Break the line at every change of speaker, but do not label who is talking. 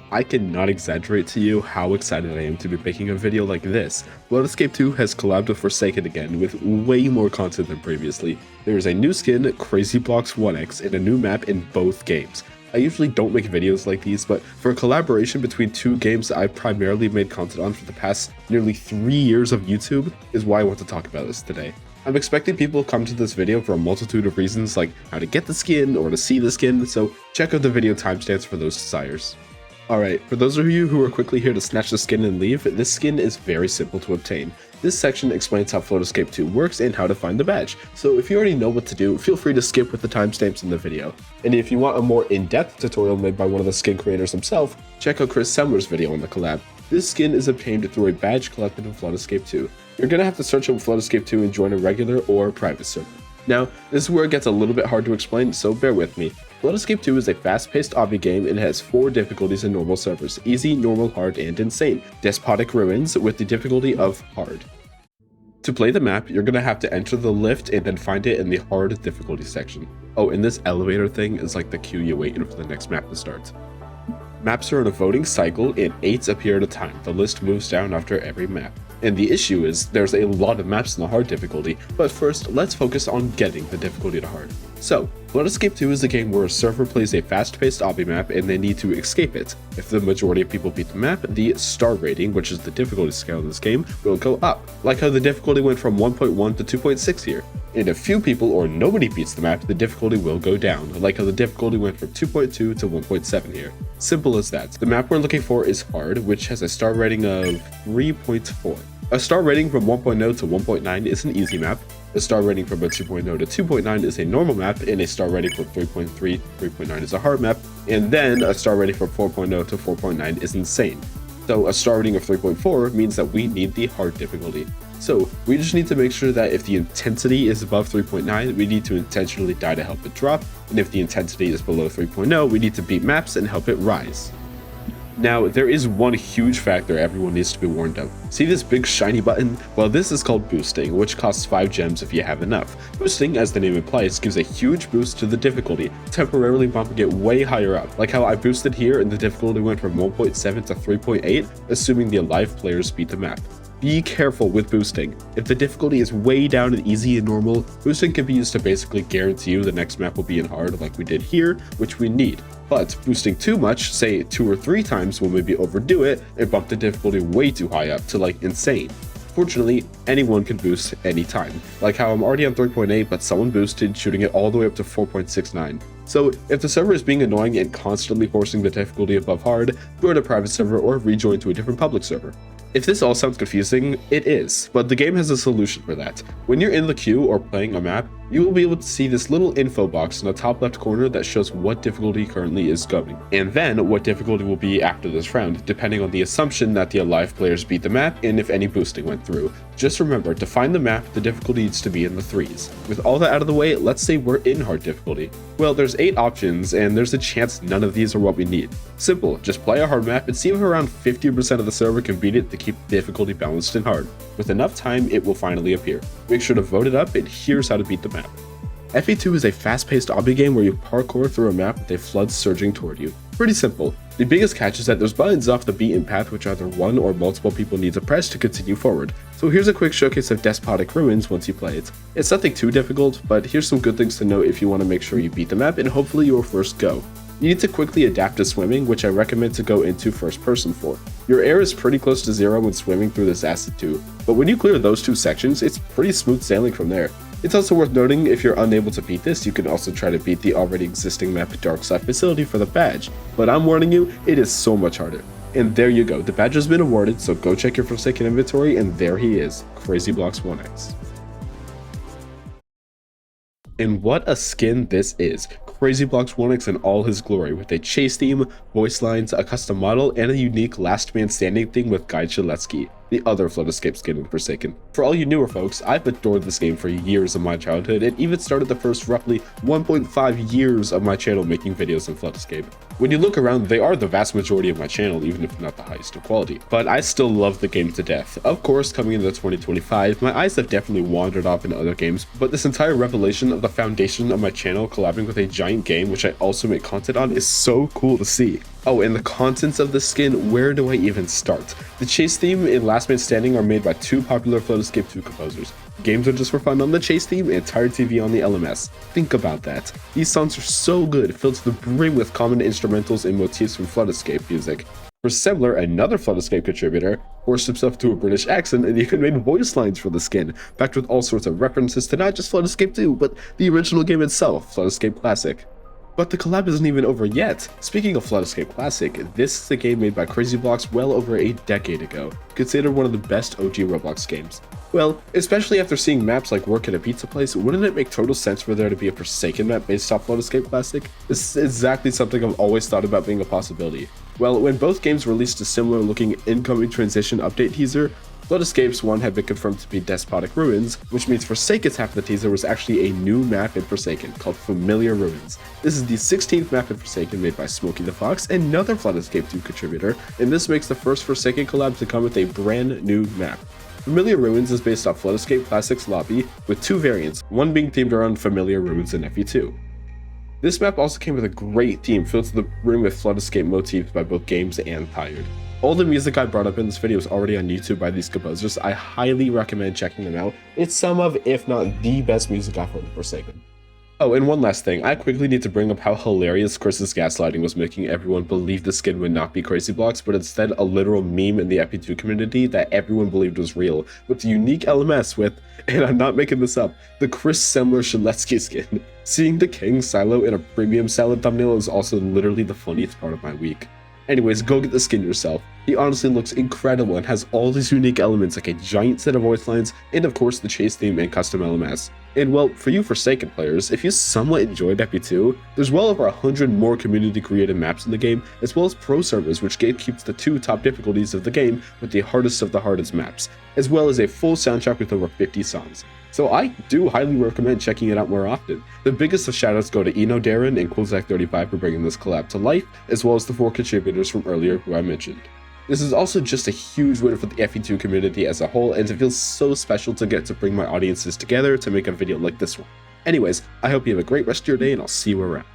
I cannot exaggerate to you how excited I am to be making a video like this. Blood Escape 2 has collabed with Forsaken again with way more content than previously. There is a new skin, CRAZYBLOX 1X, and a new map in both games. I usually don't make videos like these, but for a collaboration between two games that I've primarily made content on for the past nearly 3 years of YouTube is why I want to talk about this today. I'm expecting people to come to this video for a multitude of reasons like how to get the skin or to see the skin, so check out the video timestamps for those desires. Alright, for those of you who are quickly here to snatch the skin and leave, this skin is very simple to obtain. This section explains how Blood Escape 2 works and how to find the badge, so if you already know what to do, feel free to skip with the timestamps in the video. And if you want a more in-depth tutorial made by one of the skin creators himself, check out Chris Semler's video on the collab. This skin is obtained through a badge collected in Blood Escape 2. You're gonna have to search up Blood Escape 2 and join a regular or private server. Now, this is where it gets a little bit hard to explain, so bear with me. Blood Escape 2 is a fast-paced obby game and has 4 difficulties in normal servers: easy, normal, hard, and insane. Despotic Ruins with the difficulty of hard. To play the map, you're gonna have to enter the lift and then find it in the hard difficulty section. Oh, and this elevator thing is like the queue you wait in for the next map to start. Maps are in a voting cycle and 8 appear at a time. The list moves down after every map. And the issue is, there's a lot of maps in the hard difficulty, but first, let's focus on getting the difficulty to hard. So, Blood Escape 2 is a game where a server plays a fast-paced obby map and they need to escape it. If the majority of people beat the map, the star rating, which is the difficulty scale in this game, will go up, like how the difficulty went from 1.1 to 2.6 here. And if few people or nobody beats the map, the difficulty will go down, like how the difficulty went from 2.2 to 1.7 here. Simple as that. The map we're looking for is hard, which has a star rating of 3.4. A star rating from 1.0 to 1.9 is an easy map. A star rating from a 2.0 to 2.9 is a normal map, and a star rating from 3.3 to 3.9 is a hard map, and then a star rating from 4.0 to 4.9 is insane. So a star rating of 3.4 means that we need the hard difficulty. So we just need to make sure that if the intensity is above 3.9, we need to intentionally die to help it drop, and if the intensity is below 3.0, we need to beat maps and help it rise. Now, there is one huge factor everyone needs to be warned of. See this big shiny button? Well, this is called boosting, which costs 5 gems if you have enough. Boosting, as the name implies, gives a huge boost to the difficulty, temporarily bumping it way higher up, like how I boosted here and the difficulty went from 1.7 to 3.8, assuming the alive players beat the map. Be careful with boosting. If the difficulty is way down in easy and normal, boosting can be used to basically guarantee you the next map will be in hard like we did here, which we need. But boosting too much, say 2 or 3 times, will maybe overdo it and bump the difficulty way too high up to like insane. Fortunately, anyone can boost anytime, like how I'm already on 3.8 but someone boosted, shooting it all the way up to 4.69. So if the server is being annoying and constantly forcing the difficulty above hard, join a private server or rejoin to a different public server. If this all sounds confusing, it is, but the game has a solution for that. When you're in the queue or playing a map, you will be able to see this little info box in the top left corner that shows what difficulty currently is going, and then what difficulty will be after this round, depending on the assumption that the alive players beat the map and if any boosting went through. Just remember, to find the map, the difficulty needs to be in the 3s. With all that out of the way, let's say we're in hard difficulty. Well, there's 8 options, and there's a chance none of these are what we need. Simple, just play a hard map and see if around 50% of the server can beat it to keep the difficulty balanced and hard. With enough time, it will finally appear. Make sure to vote it up, and here's how to beat the map. FE2 is a fast-paced obby game where you parkour through a map with a flood surging toward you. Pretty simple. The biggest catch is that there's buttons off the beaten path which either one or multiple people need to press to continue forward. So here's a quick showcase of Despotic Ruins once you play it. It's nothing too difficult, but here's some good things to note if you want to make sure you beat the map and hopefully your first go. You need to quickly adapt to swimming, which I recommend to go into first person for. Your air is pretty close to 0 when swimming through this acid tube, but when you clear those 2 sections, it's pretty smooth sailing from there. It's also worth noting, if you're unable to beat this, you can also try to beat the already existing map Dark Side Facility for the badge, but I'm warning you, it is so much harder. And there you go, the badge has been awarded, so go check your Forsaken inventory, and there he is, CRAZYBLOX 1X. And what a skin this is. CRAZYBLOX 1X in all his glory, with a chase theme, voice lines, a custom model, and a unique last man standing thing with Guy Gillespie, the other Blood Escape skin in Forsaken. For all you newer folks, I've adored this game for years of my childhood, and even started the first roughly 1.5 years of my channel making videos in Blood Escape. When you look around, they are the vast majority of my channel, even if not the highest of quality. But I still love the game to death. Of course, coming into 2025, my eyes have definitely wandered off into other games, but this entire revelation of the foundation of my channel collabing with a giant game which I also make content on is so cool to see. Oh, and the contents of the skin, where do I even start? The chase theme and Last Man Standing are made by two popular Flood Escape 2 composers. Games Are Just For Fun on the chase theme and Tired TV on the LMS. Think about that. These songs are so good, filled to the brim with common instrumentals and motifs from Flood Escape music. For Similar, another Flood Escape contributor, forced himself to a British accent and even made voice lines for the skin, backed with all sorts of references to not just Flood Escape 2, but the original game itself, Flood Escape Classic. But the collab isn't even over yet. Speaking of Flood Escape Classic, this is a game made by CRAZYBLOX well over a decade ago, considered one of the best OG Roblox games. Well, especially after seeing maps like Work at a Pizza Place, wouldn't it make total sense for there to be a Forsaken map based off Flood Escape Classic? This is exactly something I've always thought about being a possibility. Well, when both games released a similar looking incoming transition update teaser, Flood Escape's one had been confirmed to be Despotic Ruins, which means Forsaken's half of the teaser was actually a new map in Forsaken called Familiar Ruins. This is the 16th map in Forsaken made by Smokey the Fox, another Flood Escape 2 contributor, and this makes the first Forsaken collab to come with a brand new map. Familiar Ruins is based off Flood Escape Classic's lobby, with two variants, one being themed around Familiar Ruins in FE2. This map also came with a great theme filled to the brim with Flood Escape motifs by both games and Tired. All the music I brought up in this video is already on YouTube by these composers. I highly recommend checking them out. It's some of, if not the best music I've heard in Forsaken. Oh, and one last thing, I quickly need to bring up how hilarious Chris's gaslighting was making everyone believe the skin would not be CRAZYBLOX, but instead a literal meme in the FE2 community that everyone believed was real, with the unique LMS with, and I'm not making this up, the Chris Semler Shaletsky skin. Seeing the King Silo in a premium salad thumbnail is also literally the funniest part of my week. Anyways, go get the skin yourself. He honestly looks incredible and has all these unique elements like a giant set of voice lines and of course the chase theme and custom LMS. And well, for you Forsaken players, if you somewhat enjoyed FE2, there's well over 100 more community created maps in the game, as well as pro servers which gatekeeps the two top difficulties of the game with the hardest of the hardest maps, as well as a full soundtrack with over 50 songs. So I do highly recommend checking it out more often. The biggest of shoutouts go to Eno Darren and Kozak35 for bringing this collab to life, as well as the 4 contributors from earlier who I mentioned. This is also just a huge win for the FE2 community as a whole, and it feels so special to get to bring my audiences together to make a video like this one. Anyways, I hope you have a great rest of your day and I'll see you around.